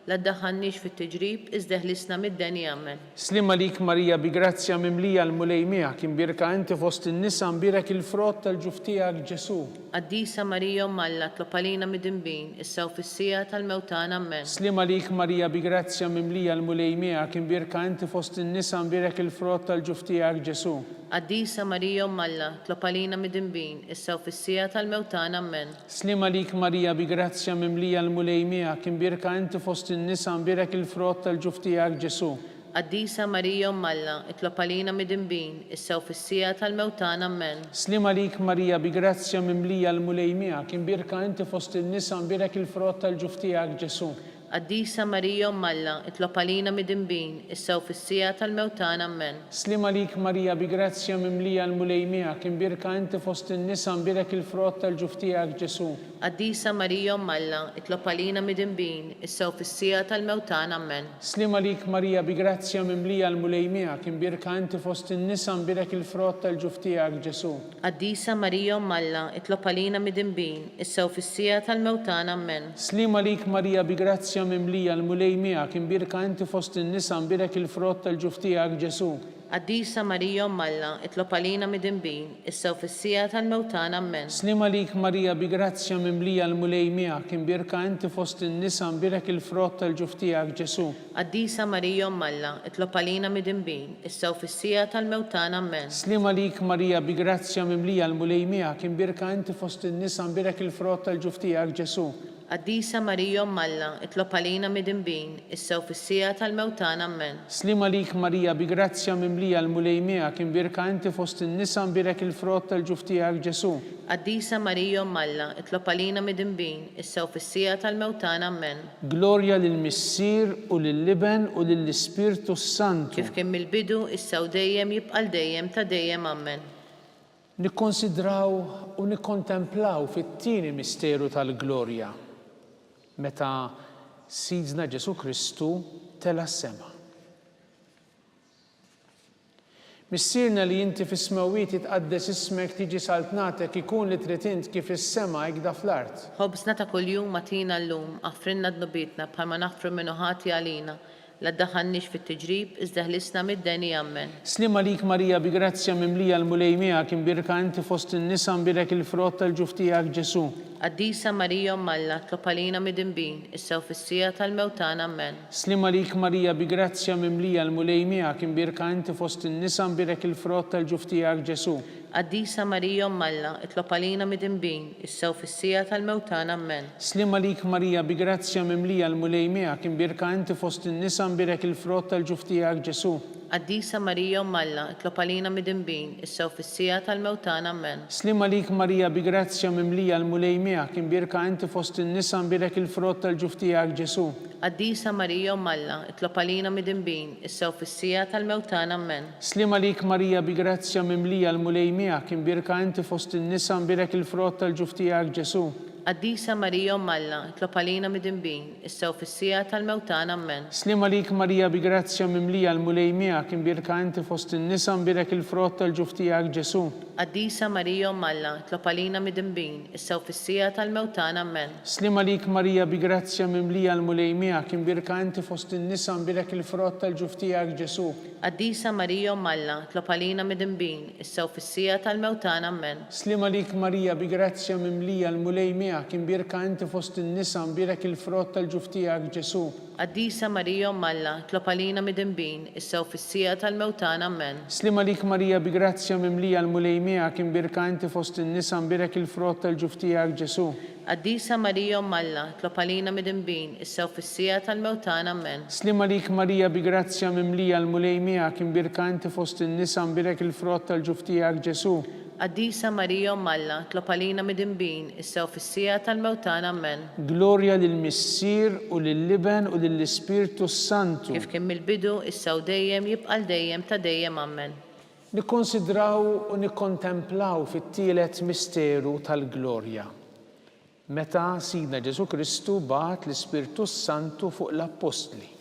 la ddaħħalniex fit-tiġrib iżda ħlisna mid-deni amen. Slim għalik Marija bi grazzja mimlija l-mulej miegħek imbirka inti fost in-nisa mbirek il-frott tal-ġuf tiegħek Ġesu. Qaddisa Marija Alla tlob għalina mid-dinbin, issa u fis-sija tal-mewtan amen. Slim għalik Marija bi grazzja mimlija l-mulej miegħek imbirka inti fost in-nisa mbirek il-frott tal-ġuf tiegħek Ġesu. Qaddisa Marija Alla tlob għalina mid-dinbin, issa u fis-sija tal-mewtan amen. Slim għalik Marija bi grazzja mimlija l-mulej miegħek imbirka inti fost in-nisa mbirek il-frott tal-ġuf tiegħek Ġesu. Qaddisa Marija Alla tlob għalina mid-dinbin, issa u fis-sija tal-mewtan amen. Slim għalik Marija bi grazzja mimlija l-mulej miegħek imbirka inti fost in-nisa mbirek il-frott tal-ġuf tiegħek Ġesu. Qaddisa Marija Alla tlob għalina mid-dinbin, issa u fis-sija tal-mewtan amen. Slim għalik Marija bi grazzja mimlija l-mulej miegħek imbirka inti fost in-nisa mbirek il-frott tal-ġuf tiegħek Ġesu. Qaddisa Marija Alla tlob għalina mid-dinbin, issa u fis-sija tal-mewtan amen. Slim għalik Marija bi grazzja mimlija l-mulej miegħek imbirka inti fost in-nisa mbirek il-frott tal-ġuf tiegħek Ġesu. Qaddisa Marija Alla tlob għalina mid-dinbin, issa u fis-sija tal-mewtan amen. Slim għalik Marija bi grazzja mimlija l-mulej miegħek imbirka inti fost in-nisa mbirek il-frott tal-ġuf tiegħek Ġesu. Qaddisa Marija Alla tlob għalina mid-dinbin, issa u fis-sija tal-mewtan amen. Slim għalik Marija bi grazzja mimlija l-mulej miegħek imbirka inti fost in-nisa mbirek il-frott tal-ġuf tiegħek Ġesu. Qaddisa Marija Alla tlob għalina mid-dinbin, issa u fis-sija tal-mewtan amen. Slim għalik Marija bi grazzja mimlija l-mulej miegħek imbirka inti fost in-nisa mbirek il-frott tal-ġuf tiegħek Ġesu. Qaddisa Marija Alla tlob għalina mid-dinbin, issa u fis-sija tal-mewtan amen. Slim għalik Marija bi grazzja mimlija l-mulej miegħek imbirka inti fost in-nisa mbirek il-frott tal-ġuf tiegħek Ġesu. Qaddisa Marija Alla tlob għalina mid-dinbin, issa u fis-sija tal-mewtan amen. Glorja lill-Missier u lill-Iben u lill-Ispirtu Santu. Kif kien mill-bidu, issa u dejjem jibqa' dejjem ta' dejjem amen. Nikkonsidraw u nikkontemplaw fit-tieni misteru tal-glorja. Meta Sidna Ġesu Kristu tela s-sema. Missierna li inti fis-smewwiet jitqaddes ismek tiġi saltnatek ikun li trid int kif is-sema ekda fl-art. Ħobżna ta' kuljum atina llum, affrinna dnubietna bħalma naħfru minn ħati għalina, la ddaħħalniex fit-tiġrib iżda ħlisna mid-deni amen. Slim għalik Marija bi grazzja mimlija l-mulej miegħek imbirka inti fost in-nisa mbirek il-frott tal-ġuf tiegħek Ġesu. Qaddisa Marija Alla tlob għalina mid-dinbin, issa u fis-sija tal-mewtan amen. Slim għalik Marija bi grazzja mimlija l-mulej miegħek imbirka inti fost in-nisa mbirek il-frott tal-ġuf tiegħek Ġesu. Qaddisa Marija Alla tlob għalina mid-dinbin, issa u fis-sija tal-mewtan amen. Slim għalik Marija bi grazzja mimlija l-mulej miegħek imbirka inti fost in-nisa mbirek il-frott tal-ġuf tiegħek Ġesu. Qaddisa Marija Umm Alla, itlob għalina mid-imbin, issew fis-sija tal-mewtana Amen. Slima lik Marija bi grazzja mimlija l-mulej miegħek imbirka inti fost in-nisa imbirek il-frott tal-ġuf tiegħek Ġesu. Qaddisa Marija Umm Alla, itlob għalina mid-imbin, issew fis-sija tal-mewtana Amen. Slima lik Marija bi grazzja mimlija l-mulej miegħek imbirka inti fost in-nisa imbirek il-frott tal-ġuf tiegħek Ġesu. Qaddisa Marija Umm Alla, itlob għalina mid-imbin, issew fis-sija tal-mewtana Amen. Slima lik Marija bi grazzja mimlija l-mulej miegħek imbirka inti fost in-nisa imbirek il-frott tal-ġuf tiegħek Ġesu. Qaddisa Marija Umm Alla, itlob għalina mid-imbin, issew fis-sija tal-mewtana Amen. Slima lik Marija bi grazzja mimlija l-mulej miegħek imbirka inti fost in-nisa imbirek il-frott tal-ġuf tiegħek Ġesu. Qaddisa Marija Umm Alla, itlob għalina mid-imbin, issew fis-sija tal-mewtana Amen. Slima lik Marija bi grazzja mimlija l-mulej miegħek imbirka inti fost in-nisa imbirek il-frott tal-ġuf tiegħek Ġesu. Qaddisa Marija Umm Alla, itlob għalina mid-imbin, issew fis-sija tal-mewtana Amen. Slima lik Marija bi grazzja mimlija l-mulej miegħek imbirka inti fost in-nisa imbirek il-frott tal-ġuf tiegħek Ġesu. Qaddisa Marija Umm Alla, itlob għalina mid-imbin, issew fis-sija tal-mewtana Amen. Slima lik Marija bi grazzja mimlija l-mulej miegħek imbirka inti fost in-nisa imbirek il-frott tal-ġuf tiegħek Ġesu. Qaddisa Marija Umm Alla, itlob għalina mid-imbin, issew fis-sija tal-mewtana Amen. Glorja lill-Missier u lill-Liben u lill-Ispirtu Santu. Kif kien mill-bidu, issew dejjem jibqa' dejjem ta' dejjem Amen. Nikkonsidraw u nikkontemplaw fit-tielet misteru tal-glorja. Meta Sidna Ġesu Kristu bagħat l-Ispirtu Santu fuq l-Apostli.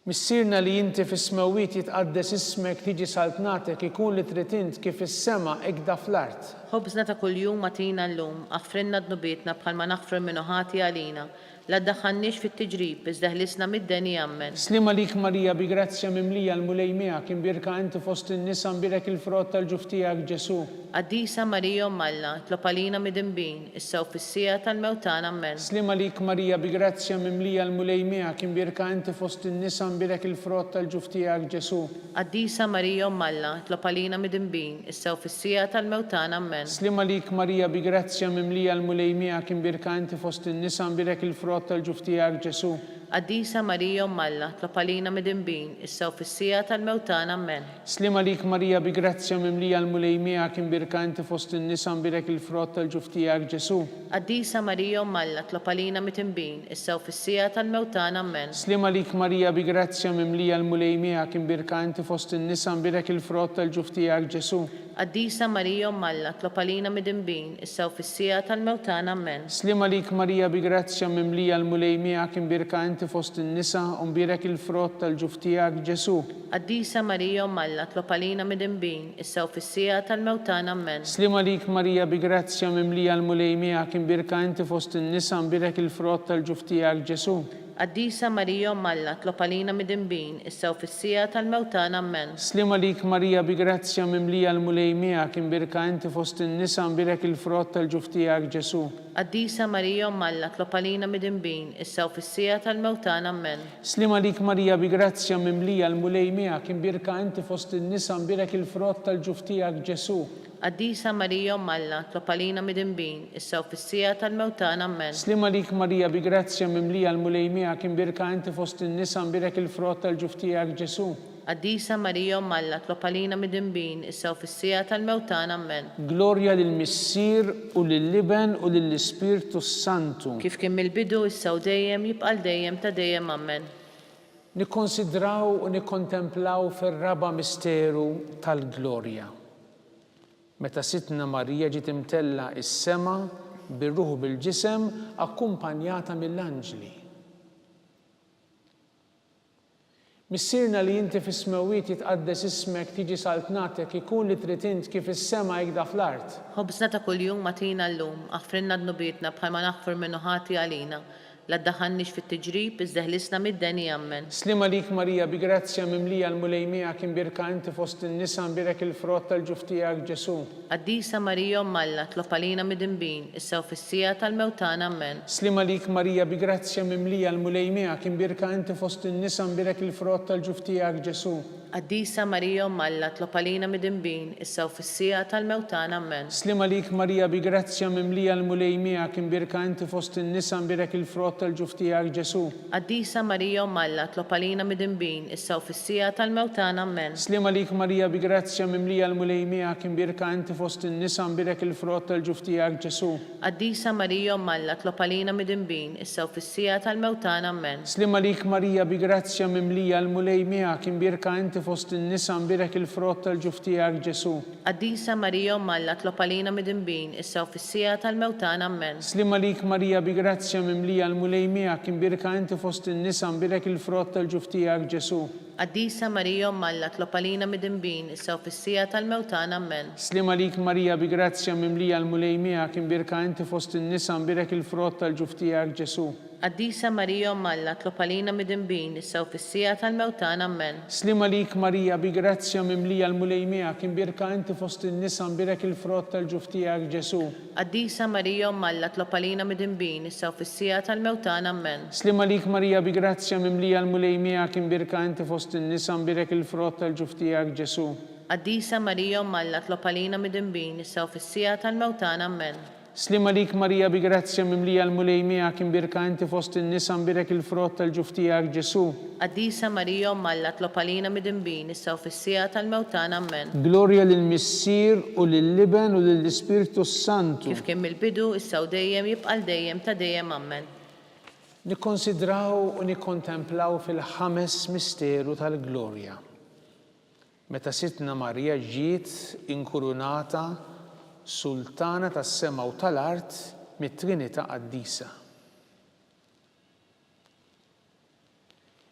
Missierna li inti fis-smewwiet jitqaddes ismek tiġi saltnatek ikun li trid int kif is-sema hekk da fl-art. Ħobżna ta' kuljum atina llum, aħfrinna dnubietna bħalma naħfru minnu ħati għalina. La ddaħħalniex fit-tiġrib, iżda ħlisna mid-deni Amen. Slima lik Marija bi grazzja mimlija l-mulej miegħek imbirka inti fost in-nisa imbirek il-frott tal-ġuf tiegħek Ġesu. Qaddisa Marija Umm Alla, itlob għalina mid-imbin, issew fis-sija tal-mewtana Amen. Slima lik Marija bi grazzja mimlija l-mulej miegħek imbirka inti fost in-nisa imbirek il-frott tal-ġuf tiegħek Ġesu. Qaddisa Marija Umm Alla, itlob għalina mid-imbin, issew fis-sija tal-mewtana Amen. Slima lik Marija bi grazzja mimlija l-mulej miegħek imbirka inti fost in-nisa imbirek il-frott tal-ġuf tiegħek Ġesu. Qaddisa Marija Umm Alla, itlob għalina mid-imbin, issew fis-sija tal-mewtana Amen. Slima lik Marija bi grazzja mimlija l-mulej miegħek imbirka inti fost in-nisa imbirek il-frott tal-ġuf tiegħek Ġesu. Qaddisa Marija Umm Alla, itlob għalina mid-imbin, issew fis-sija tal-mewtana Amen. Slima lik Marija bi grazzja mimlija l-mulej miegħek imbirka inti fost in-nisa imbirek il-frott tal-ġuf tiegħek Ġesu. Qaddisa Marija Umm Alla, itlob għalina mid-imbin, issew fis-sija tal-mewtana Amen. Slima lik Marija bi grazzja mimlija l-mulej miegħek imbirka inti fost in-nisa imbirek il-frott tal-ġuf tiegħek Ġesu. Qaddisa Marija Umm Alla, itlob għalina mid-imbin, issew fis-sija tal-mewtana Amen. Slima lik Marija bi grazzja mimlija l-mulej miegħek imbirka inti fost in-nisa imbirek il-frott tal-ġuf tiegħek Ġesu. Qaddisa Marija Umm Alla, itlob għalina mid-imbin, issew fis-sija tal-mewtana Amen. Slima lik Marija bi grazzja mimlija l-mulej miegħek imbirka inti fost in-nisa imbirek il-frott tal-ġuf tiegħek Ġesu. Qaddisa Marija Umm Alla, itlob għalina mid-imbin, issew fis-sija tal-mewtana Amen. Slima lik Marija bi grazzja mimlija l-mulej miegħek imbirka inti fost in-nisa imbirek il-frott tal-ġuf tiegħek Ġesu. Qaddisa Marija Umm Alla, itlob għalina mid-imbin, issew fis-sija tal-mewtana Amen. Slima lik Marija bi grazzja mimlija l-mulej miegħek imbirka inti fost in-nisa imbirek il-frott tal-ġuf tiegħek Ġesu. Qaddisa Marija Umm Alla, itlob għalina mid-imbin, issew fis-sija tal-mewtana Amen. Glorja lill-Missier u lill-Liben u lill-Ispirtu Santu. Kif kien mill-bidu, issew dejjem jibqa' dejjem ta' dejjem Amen. Nikkonsidraw u nikkontemplaw fir-raba misteru tal-glorja. Meta Sitna Marija ġiet imtella is-sema bir-ruħ bil-ġisem akkumpanjata mill-anġli. Missierna li inti fis-smewwiet jitqaddes ismek tiġi saltnatek ikun li trid int kif is-sema hekk da fl-art. Ħobżna ta' kuljum atina llum, aħfrinna dnubietna bħalma naħfru minnu ħati għalina. La ddaħħalniex fit-tiġrib, iżda ħlisna mid-deni Amen. Slima lik Marija bi grazzja mimlija l-mulej miegħek imbirka inti fost in-nisa imbirek il-frott tal-ġuf tiegħek Ġesu. Qaddisa Marija Umm Alla, itlob għalina mid-imbin, issew fis-sija tal-mewtana Amen. Slima lik Marija bi grazzja mimlija l-mulej miegħek imbirka inti fost in-nisa imbirek il-frott tal-ġuf tiegħek Ġesu. Qaddisa Marija Umm Alla, itlob għalina mid-imbin, issew fis-sija tal-mewtana Amen. Slima lik Marija bi grazzja mimlija l-mulej miegħek imbirka inti fost in-nisa imbirek il-frott tal-ġuf tiegħek Ġesu. Qaddisa Marija Umm Alla, tlob għalina mid-imbin, issa u fis-sija tal-mewtana ammen. Slim għalik Marija bi grazzja mimlija l-mulej miegħek imbirka inti fost in-nisa imbirek il-frott tal-ġuf tiegħek Ġesu. Qaddisa Marija Umm Alla, tlob għalina mid-imbin, issa u fis-sija tal-mewtana ammen. Slim għalik Marija bi grazzja mimlija l-mulej miegħek imbirka inti fost in-nisa imbirek il-frott tal-ġuf tiegħek Ġesu. Qaddisa Marija Umm Alla, tlob għalina mid-imbin, issa u fis-sija tal-mewtana ammen. Slim għalik Marija bi grazzja mimlija l-mulej miegħek imbirka inti fost in-nisa imbirek il-frott tal-ġuf tiegħek Ġesu. Qaddisa Marija Umm Alla, tlob għalina mid-imbin, issa u fis-sija tal-mewtana ammen. Slim għalik Marija bi grazzja mimlija l-mulej miegħek imbirka inti fost in-nisa imbirek il-frott tal-ġuf tiegħek Ġesu. Qaddisa Marija Umm Alla, tlob għalina mid-imbin, issa u fis-sija tal-mewtana ammen. Slim għalik Marija bi grazzja mimlija l-mulej miegħek imbirka inti fost in-nisa imbirek il-frott tal-ġuf tiegħek Ġesu. Qaddisa Marija Umm Alla, tlob għalina mid-imbin, issa u fis-sija tal-mewtana ammen. Slim għalik Marija bi grazzja mimlija l-mulej miegħek imbirka inti fost in-nisa imbirek il-frott tal-ġuf tiegħek Ġesu. Qaddisa Marija Umm Alla, tlob għalina mid-imbin, issa u fis-sija tal-mewtana ammen. Slim għalik Marija bi grazzja mimlija l-mulej miegħek imbirka inti fost in-nisa imbirek il-frott tal-ġuf tiegħek Ġesu. Qaddisa Marija Umm Alla, tlob għalina mid-imbin, issa u fis-sija tal-mewtana ammen. Glorja lill-Missier u lill-Liben u lill-Ispiritu Santu. Kif kien mill-bidu, issa u dejjem jibqal dejjem ta' dejjem ammen. Nikkonsidraw u nikkontemplaw fil-ħames misteru tal-glorja. Meta Sitna Marija ġiet inkurunata Sultana tas-sema u tal-art mit-Trinità Qaddisa.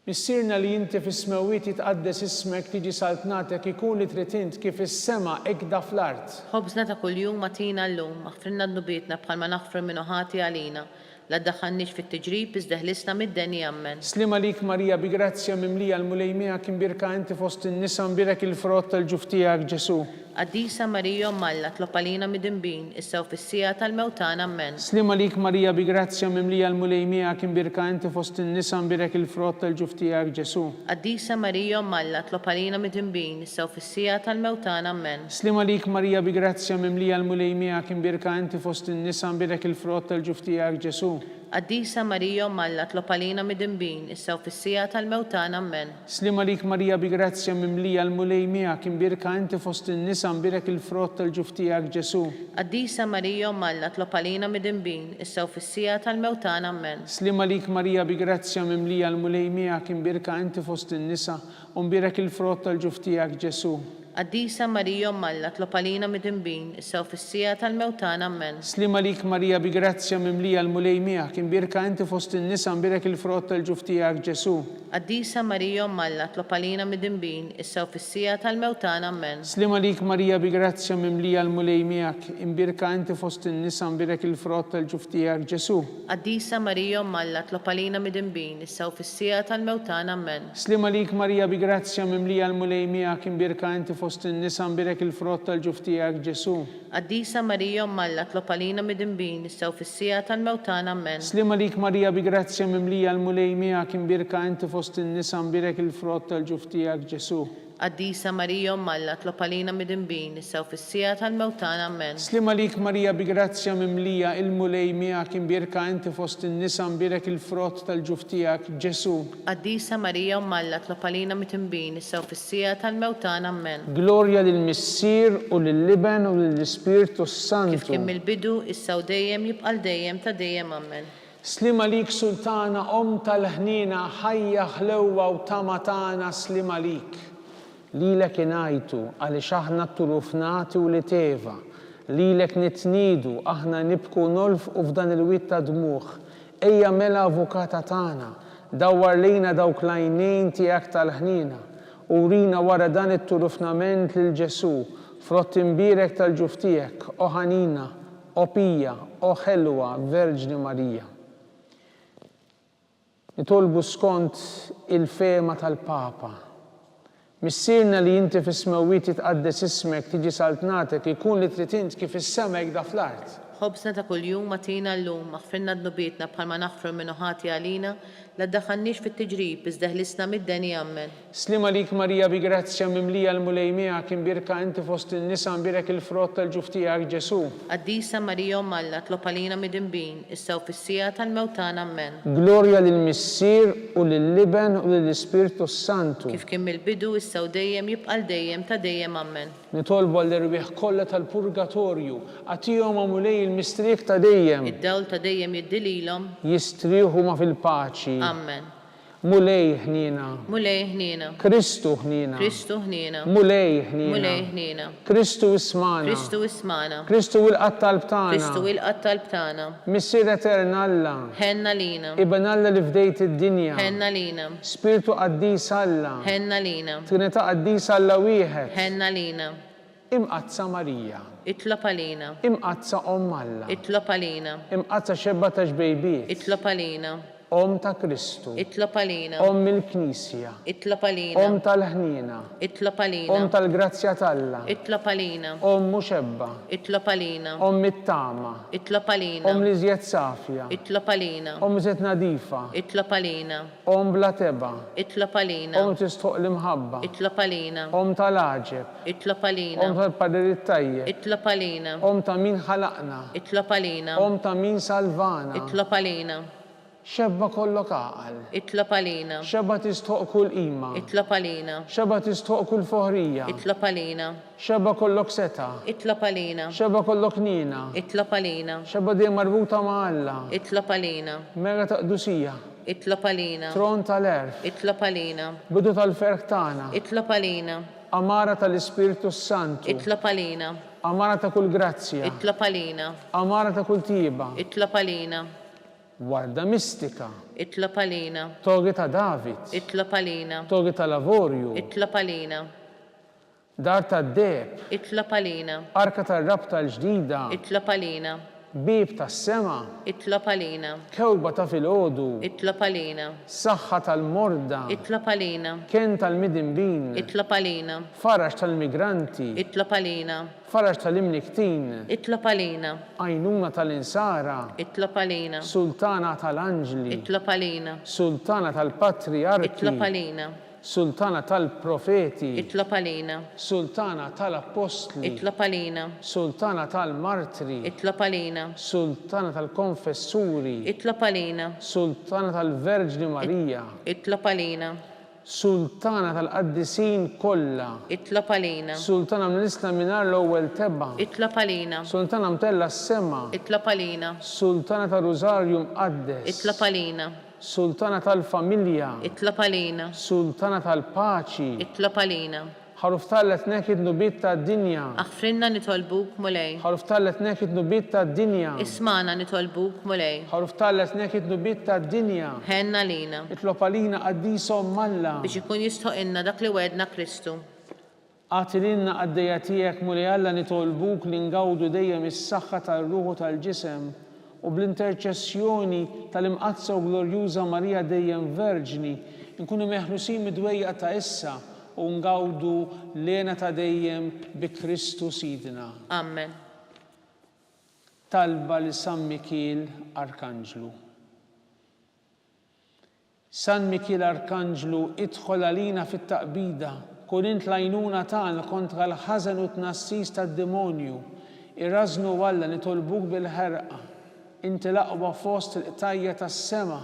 Missierna li inti fis-smawiet jitqaddes ismek tiġi saltnatek ikun li trid int kif is-sema ekda fl-art. Ħobżna ta' kuljum matina llum, aħfrinna d-nubietna bħalma naħfru minn ħati għalina. La ddaħħalniex fit-tiġrib iżda ħlisna mid-denja ammen. Slim għalik Marija bi grazzja mimlija l-mulej miegħek imbirka inti fost in-nisa imbirek il-frott tal-ġuf tiegħek Ġesu. Qaddisa Marija Umm Alla, tlob għalina mid-imbin, issa u fis-sija tal-mewtana ammen. Slim għalik Marija bi grazzja mimlija l-mulej miegħek imbirka inti fost in-nisa imbirek il-frott tal-ġuf tiegħek Ġesu. Qaddisa Marija Umm Alla, tlob għalina mid-imbin, issa u fis-sija tal-mewtana ammen. Slim għalik Marija bi grazzja mimlija l-mulej miegħek imbirka inti fost in-nisa imbirek il-frott tal-ġuf tiegħek Ġesu. Qaddisa Marija Umm Alla, tlob għalina mid-imbin, issa u fis-sija tal-mewtana ammen. Slim għalik Marija bi grazzja mimlija l-mulej miegħek imbirka inti fost in-nisa imbirek il-frott tal-ġuf tiegħek Ġesu. Qaddisa Marija Umm Alla, tlob għalina mid-imbin, issa u fis-sija tal-mewtana ammen. Slim għalik Marija bi grazzja mimlija l-mulej miegħek imbirka inti fost in-nisa u imbirek il-frott tal-ġuf tiegħek Ġesu. Qaddisa Marija Umm Alla, tlob għalina mid-imbin, issa u fis-sija tal-mewtana ammen. Slim għalik Marija bi grazzja mimlija l-mulej miegħek imbirka inti fost in-nisa imbirek il-frott tal-ġuf tiegħek Ġesu. Qaddisa Marija Umm Alla, tlob għalina mid-imbin, issa u fis-sija tal-mewtana ammen. Slim għalik Marija bi grazzja mimlija l-mulej miegħek imbirka inti fost in-nisa imbirek il-frott tal-ġuf tiegħek Ġesu. Qaddisa Marija Umm Alla, tlob għalina mid-imbin, issa u fis-sija tal-mewtana ammen. Slim għalik Marija bi grazzja mimlija l-mulej miegħek imbirka inti fost in-nisa imbirek il-frott tal-ġuf tiegħek Ġesu. Qaddisa Marija Umm Alla, tlob għalina mid-imbin, issa u fis-sija tal-mewtana ammen. Slim għalik Marija bi grazzja mimlija l-mulej miegħek imbirka inti fost in-nisa imbirek il-frott tal-ġuf tiegħek Ġesu. Qaddisa Marija Umm Alla, tlob għalina mid-imbin, issa u fis-sija tal-mewtana ammen. Slim għalik Marija bi grazzja mimlija il-mulej miegħek imbirka inti fost in-nisa imbirek il-frott tal-ġuf tiegħek Ġesu. Qaddisa Marija Umm Alla, tlob għalina mid-imbin, issa u fis-sija tal-mewtana ammen. Glorja lill-Missier u lill-Liben u lill-Ispiritu Santu. Kif kien mill-bidu, issa u dejjem jibqal dejjem ta' dejjem ammen. Slim għalik Sultana tal-ħnina ħajja ħlewwa u tamatana slim għalik. Lilek inajtu għaliex aħna t-turufnati u li teva. Lilek nitnidu aħna nibku nolfqu f'dan il-witt ta' dmuħ. Ejja mela avukata tagħna, dawwar lejna dawk l-għajnejn tiegħek tal-ħnina. Urina wara dan it-turufnament lil Ġesu, frott imbirek tal-ġuf tiegħek, o ħanina, o pija, o ħelwa, Verġni Marija. Nitolbu skont il-fema tal-Papa. Missierna li inti fis-smawiet jitqaddes ismek tiġi saltnatek ikun li trid int kif is-sema jekda fl-art. Ħobżna ta' kuljum matina llum, aħfrinna d-nubietna bħalma naħfru minn ħati għalina, La ddaħħalniex fit-tiġrib, iżda ħlisna mid-deni ammen. Slima lik Marija bi grazzja mimlija l-mulej miegħek imbirka inti fost in-nisa imbirek il-frott tal-ġuf tiegħek Ġesu. Qaddisa Marija Omm Alla tlob għalina mid-inbin, issa u fis-sija tal-mewtan ammen. Glorja lill-Missier u lill-Liben u lill-Ispirtu Santu. Kif kien mill-bidu issa u dejjem jibqa' dejjem ta' dejjem ammen. Nitolbu għall-irwieħ kollha tal-purgatorju, għatihom mulej il-mistriek ta' dejjem. Id-dawl ta' dejjem jiddililhom. Jistrieħu ma fil-paċi. Ammen. Mulej ħnina. Mulej ħnina. Kristu ħnina. Kristu ħnina. Mulej ħnina. Mulej ħnina. Kristu ismana. Kristu ismana. Kristu il-qattal btana. Kristu il-qattal btana. Missier eterna Alla. Ħenna lina. Iben Alla li fdejt id-dinja. Ħenna lina. Spiritu qaddis Alla. Ħenna lina. Trinità qaddis Alla wieħed. Ħenna lina. Imqazza Marija. Itlob għalina. Imqazza Omm Alla. Itlob għalina. Imqazza xebba ta' ġbejbiet. Itlob għalina. Om ta' Kristu. Itlob għalina. Om il-Knisja. Itlob għalina. Om tal-ħnina. Itlob għalina. Om tal-grazzja talla. Itlob għalina. Om muxebba. Itlob għalina. Om it-tama. Itlob għalina. Om li zjed safja. Itlob għalina. Om zjed nadifa. Itlob għalina. Om bla teba. Itlob għalina. Om tistoq l-imħabba. Itlob għalina. Om tal-aġeb. Itlob għalina. Om tal-pader it-tajjeb. Itlob għalina. Om ta' min ħalaqna. Itlob għalina. Om ta' min salvana. Itlob għalina. Xebba kollok aqal. Itlob għalina. Xebba tistoq kull ima. Itlob għalina. Xebba tistoq kull foħrija. Itlob għalina. Xebba kollok seta. Itlob għalina. Xebba kollok nina. Itlob għalina. Xebba dejjem marbuta ma' Alla. Itlob għalina. Mega taqdusija. Itlob għalina. Tron tal-erf. Itlob għalina. Bidu tal-ferħ tagħna. Itlob għalina. Amara tal-Ispiritu Santu. Itlob għalina. Amara ta' kull grazzja. Itlob għalina. Amara ta' kull tiba. Itlob għalina. Warda mistika. Itlob għalina. Togi ta' David. Itlob għalina. Togi ta' lavorju. Itlob għalina. Dar ta' deb. Itlob għalina. Arka ta' rabta l-ġdida. Itlob għalina. Bib ta' sema. Itlob għalina. Kewba ta' fil-ħodu. Itlob għalina. Saħħa tal-morda. Itlob għalina. Ken tal-midinbin. Itlob għalina. Farax tal-migranti. Itlob għalina. Farax tal-imniktin. Itlob għalina. Għajnuna tal-insara. Itlob għalina. Sultana tal-anġli. Itlob għalina. Sultana tal-patriarki. Itlob għalina. Sultana tal-profeti. Itlob għalina. Sultana tal-apostli. Itlob għalina. Sultana tal-martri. Itlob għalina. Sultana tal-konfessuri. Itlob għalina. Sultana tal-Verġni Marija. Itlob għalina. Sultana tal-qaddisin kollha. Itlob għalina. Sultana mill-isla minar l-ewwel teba. Itlob għalina. Sultana mtella s-sema. Itlob għalina. Sultana tal-Rużarju mqaddes. Itlob għalina. Sultana tal-familja. Itlob għalina. Sultana tal-paċi. Itlob għalina. ħaruf tallet nekid nubiet ta' dinja. Aħfrinna nitolbuk mulej. ħaruf tallet nekid nubiet ta' dinja. Ismana nitolbuk mulej. ħaruf tallet nekid nubiet ta' dinja. Ħenna lina. Itlob għalina qaddisom Alla. Biex ikun jistoqinna dak li wedna Kristu. Għatilinna għaddejja tiegħek mulej Alla nitolbuk li ngawdu dejjem is-saħħa tal-ruħu tal-ġisem u bl-interċessjoni tal-imqazza u glorjuża Marija dejjem Verġni nkunu meħlusin mid-dwejja ta' issa u ngawdu lena ta' dejjem bi Kristu Sidna. Amen. Talba li San Mikil Arkanġlu. San Mikil Arkanġlu idħol għalina fit-taqbida, kun int lajnuna tagħna kontra l-ħażen u tnassis tad-demonju. Irrażnu Alla nitolbuk bil-ħerqa. Inti l-aqwa fost il-qtajja tas-sema,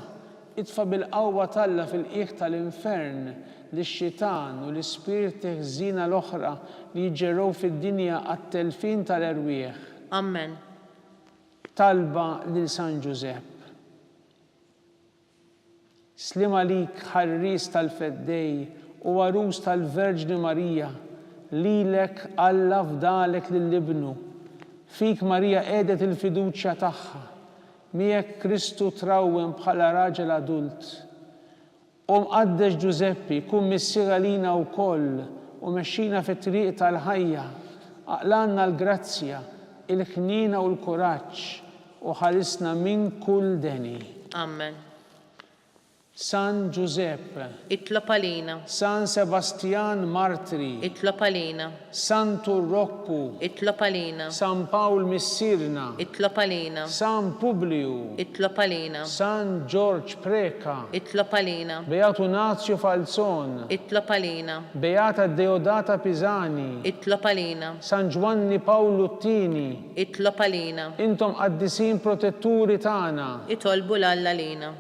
itfa bil-qawwa Alla fil-qiegħ tal-infern lix-xitan u l-ispirti ħżina l-oħra li jġerrew fid-dinja għat-telfin tal-erwieħ. Amen. Talba lil San Giuseppe. Slima lik ħarris tal-feddej u għarus tal-Verġni Marija, lilek Alla fdalek lill-ibnu. Fik Marija qiegħdet il-fiduċja tagħha. Miegħek Kristu trawwem bħala raġel adult. Mqaddex Giuseppi kun missiera lina wkoll u mexxina fit-triq tal-ħajja. Aqlanna l-grazzja, il-ħnina u l-kuraġġ u ħalisna minn kull deni. Amen. San Giuseppe, itlob għalina, San Sebastian Martri, itlob għalina, Santu Rocco, itlob għalina, San Paul Missirna, itlob għalina, San Publiu, itlob għalina, San George Preka, itlob għalina, Beato Nazio Falzon, itlob għalina, Beata Deodata Pisani, itlob għalina, San Giovanni Paoluttini, itlob għalina, intom qaddisin protetturi tagħna. itolbu l-Alla lina.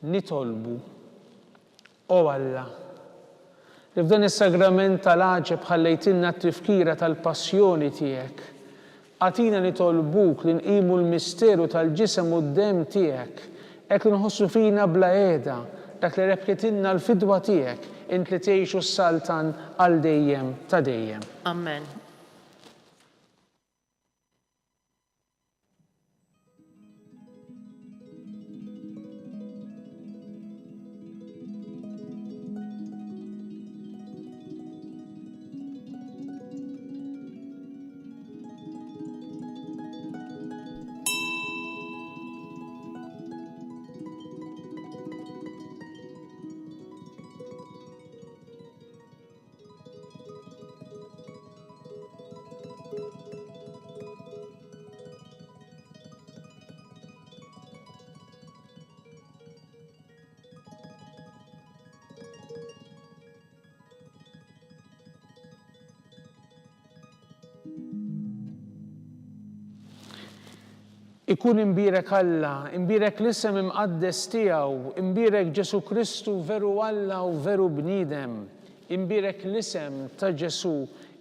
Nitolbu, o Alla, li f'dan is-sagrament tal-għaġeb ħallejtilna t-tifkira tal-passjoni tiegħek. Għatina nitolbuk li nqimu l-misteru tal-ġisem u d-dem tiegħek, hekk li nħossu fina bla qiegħda, dak li rebħitilna l-fidwa tiegħek, int li tgħixu s-saltan għal dejjem ta' dejjem. Amen. Ikun imbirek Alla, imbirek l-isem imqaddes tiegħu, imbirek Ġesu Kristu veru Alla u veru bniedem, imbirek l-isem ta' Ġesu,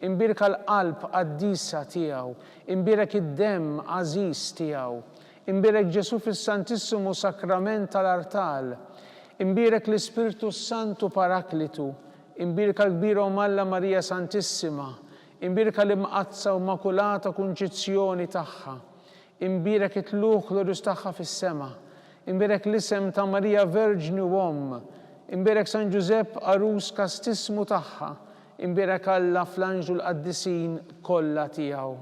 imbirek l-qalb qaddisa tiegħu, imbirek id-dem għażiż tiegħu, imbirek Ġesu fis-Santissimu Sakrament tal-Artal, imbirek l-Ispirtu Santu Paraklitu, imbirek l-Kbira Alla Marija Santissima, imbirek l-imqazza u makulata kunċizzjoni tagħha, imbirek it-tluq glorjus tagħha fis-sema, imbirek l-isem ta' Marija Verġni u Omm, imbirek San Giuseppe Arus kastismu tagħha, imbirek Alla fl-anġu l-qaddisin kollha tiegħu.